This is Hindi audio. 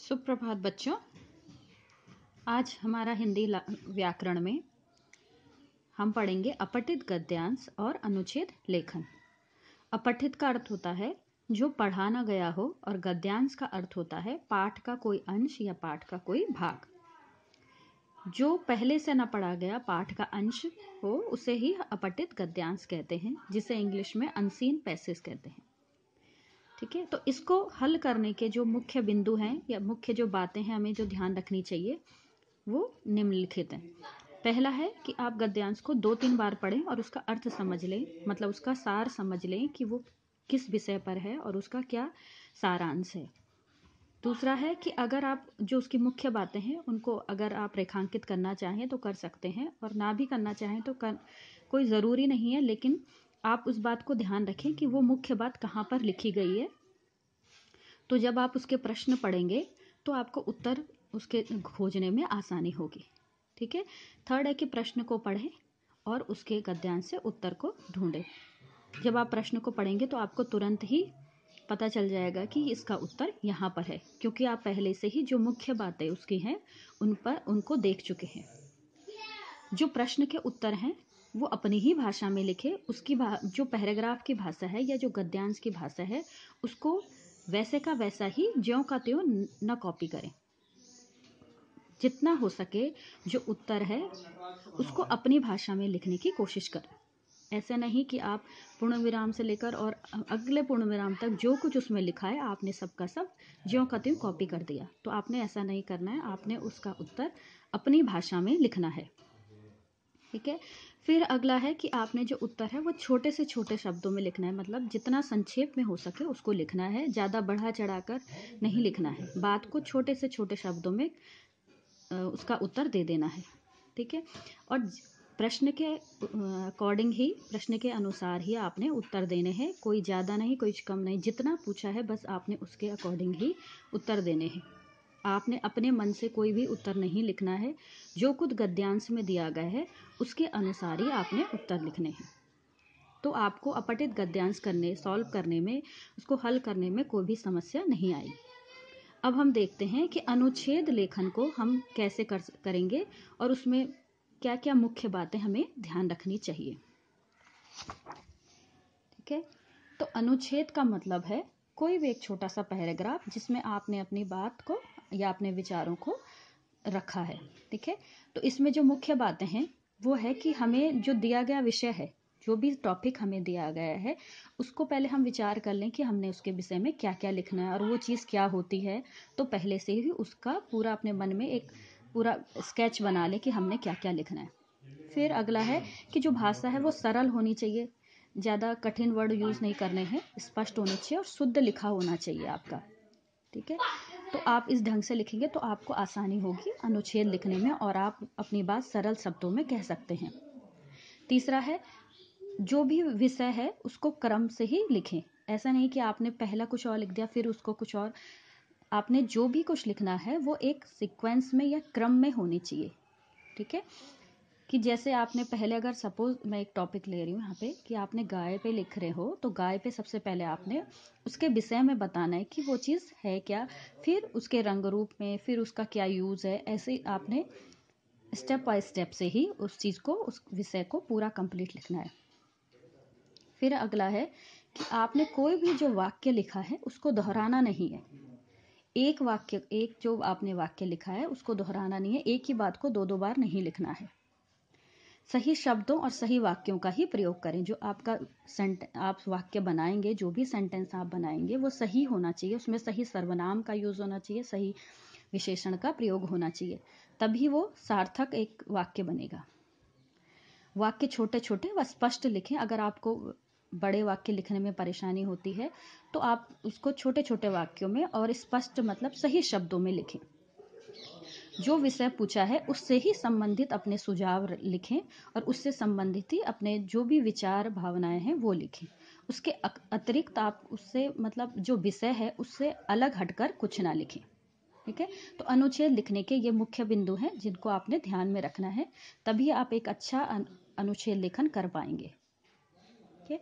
सुप्रभात बच्चों। आज हमारा हिंदी व्याकरण में हम पढ़ेंगे अपठित गद्यांश और अनुच्छेद लेखन। अपठित का अर्थ होता है जो पढ़ा ना गया हो और गद्यांश का अर्थ होता है पाठ का कोई अंश या पाठ का कोई भाग। जो पहले से ना पढ़ा गया पाठ का अंश हो उसे ही अपठित गद्यांश कहते हैं, जिसे इंग्लिश में अनसीन पैसेज कहते हैं। ठीक है, तो इसको हल करने के जो मुख्य बिंदु हैं या मुख्य जो बातें हैं हमें जो ध्यान रखनी चाहिए वो निम्नलिखित हैं। पहला है कि आप गद्यांश को 2-3 बार पढ़ें और उसका अर्थ समझ लें, मतलब उसका सार समझ लें कि वो किस विषय पर है और उसका क्या सारांश है। दूसरा है कि अगर आप जो उसकी मुख्य बातें हैं उनको अगर आप रेखांकित करना चाहें तो कर सकते हैं, और ना भी करना चाहें तो कोई ज़रूरी नहीं है, लेकिन आप उस बात को ध्यान रखें कि वो मुख्य बात कहाँ पर लिखी गई है। तो जब आप उसके प्रश्न पढ़ेंगे तो आपको उत्तर उसके खोजने में आसानी होगी। ठीक है। थर्ड है कि प्रश्न को पढ़ें और उसके गद्यांश से उत्तर को ढूंढें। जब आप प्रश्न को पढ़ेंगे तो आपको तुरंत ही पता चल जाएगा कि इसका उत्तर यहाँ पर है, क्योंकि आप पहले से ही जो मुख्य बातें उसकी हैं उनको देख चुके हैं। जो प्रश्न के उत्तर हैं वो अपनी ही भाषा में लिखे। उसकी जो पैराग्राफ की भाषा है या जो गद्यांश की भाषा है उसको वैसे का वैसा ही ज्यों का त्यों न कॉपी करें। जितना हो सके जो उत्तर है उसको अपनी भाषा में लिखने की कोशिश करें। ऐसा नहीं कि आप पूर्ण विराम से लेकर और अगले पूर्ण विराम तक जो कुछ उसमें लिखा है आपने सबका सब ज्यों का त्यों कॉपी कर दिया। तो आपने ऐसा नहीं करना है, आपने उसका उत्तर अपनी भाषा में लिखना है। ठीक है। फिर अगला है कि आपने जो उत्तर है वो छोटे से छोटे शब्दों में लिखना है, मतलब जितना संक्षेप में हो सके उसको लिखना है, ज़्यादा बढ़ा चढ़ाकर नहीं लिखना है। बात को छोटे से छोटे शब्दों में उसका उत्तर दे देना है। ठीक है। और प्रश्न के अकॉर्डिंग ही, प्रश्न के अनुसार ही आपने उत्तर देने हैं। कोई ज़्यादा नहीं कोई कम नहीं, जितना पूछा है बस आपने उसके अकॉर्डिंग ही उत्तर देने हैं। आपने अपने मन से कोई भी उत्तर नहीं लिखना है। जो कुछ गद्यांश में दिया गया है उसके अनुसार ही आपने उत्तर लिखने हैं। तो आपको अपठित गद्यांश सॉल्व करने में, उसको हल करने में कोई भी समस्या नहीं आएगी। अब हम देखते हैं कि अनुच्छेद लेखन को हम कैसे करेंगे और उसमें क्या क्या मुख्य बातें हमें ध्यान रखनी चाहिए। ठीक है। तो अनुच्छेद का मतलब है कोई भी एक छोटा सा पैराग्राफ जिसमें आपने अपनी बात को या अपने विचारों को रखा है। ठीक है। तो इसमें जो मुख्य बातें हैं वो है कि हमें जो दिया गया विषय है, जो भी टॉपिक हमें दिया गया है उसको पहले हम विचार कर लें कि हमने उसके विषय में क्या क्या लिखना है और वो चीज़ क्या होती है। तो पहले से ही उसका पूरा अपने मन में एक पूरा स्केच बना लें कि हमने क्या क्या लिखना है। फिर अगला है कि जो भाषा है वो सरल होनी चाहिए, ज़्यादा कठिन वर्ड यूज़ नहीं करने हैं, स्पष्ट होने चाहिए और शुद्ध लिखा होना चाहिए आपका। ठीक है। तो आप इस ढंग से लिखेंगे तो आपको आसानी होगी अनुच्छेद लिखने में और आप अपनी बात सरल शब्दों में कह सकते हैं। तीसरा है जो भी विषय है उसको क्रम से ही लिखें। ऐसा नहीं कि आपने पहला कुछ और लिख दिया फिर उसको कुछ और। आपने जो भी कुछ लिखना है वो एक सीक्वेंस में या क्रम में होनी चाहिए। ठीक है। कि जैसे आपने पहले, अगर सपोज मैं एक टॉपिक ले रही हूँ यहाँ पे कि आपने गाय पे लिख रहे हो, तो गाय पे सबसे पहले आपने उसके विषय में बताना है कि वो चीज़ है क्या, फिर उसके रंग रूप में, फिर उसका क्या यूज़ है। ऐसे आपने स्टेप बाय स्टेप से ही उस चीज़ को, उस विषय को पूरा कंप्लीट लिखना है। फिर अगला है कि आपने कोई भी जो वाक्य लिखा है उसको दोहराना नहीं है। एक जो आपने वाक्य लिखा है उसको दोहराना नहीं है, एक ही बात को 2-2 बार नहीं लिखना है। सही शब्दों और सही वाक्यों का ही प्रयोग करें। जो आपका आप वाक्य बनाएंगे, जो भी सेंटेंस आप बनाएंगे वो सही होना चाहिए, उसमें सही सर्वनाम का यूज़ होना चाहिए, सही विशेषण का प्रयोग होना चाहिए, तभी वो सार्थक एक वाक्य बनेगा। वाक्य छोटे छोटे व स्पष्ट लिखें। अगर आपको बड़े वाक्य लिखने में परेशानी होती है तो आप उसको छोटे छोटे वाक्यों में और स्पष्ट, मतलब सही शब्दों में लिखें। जो विषय पूछा है उससे ही संबंधित अपने सुझाव लिखें और उससे संबंधित ही अपने जो भी विचार भावनाएं हैं वो लिखें। उसके अतिरिक्त आप उससे, मतलब जो विषय है उससे अलग हटकर कुछ ना लिखें। ठीक है। तो अनुच्छेद लिखने के ये मुख्य बिंदु हैं जिनको आपने ध्यान में रखना है, तभी आप एक अच्छा अनुच्छेद लेखन कर पाएंगे। ठीक है।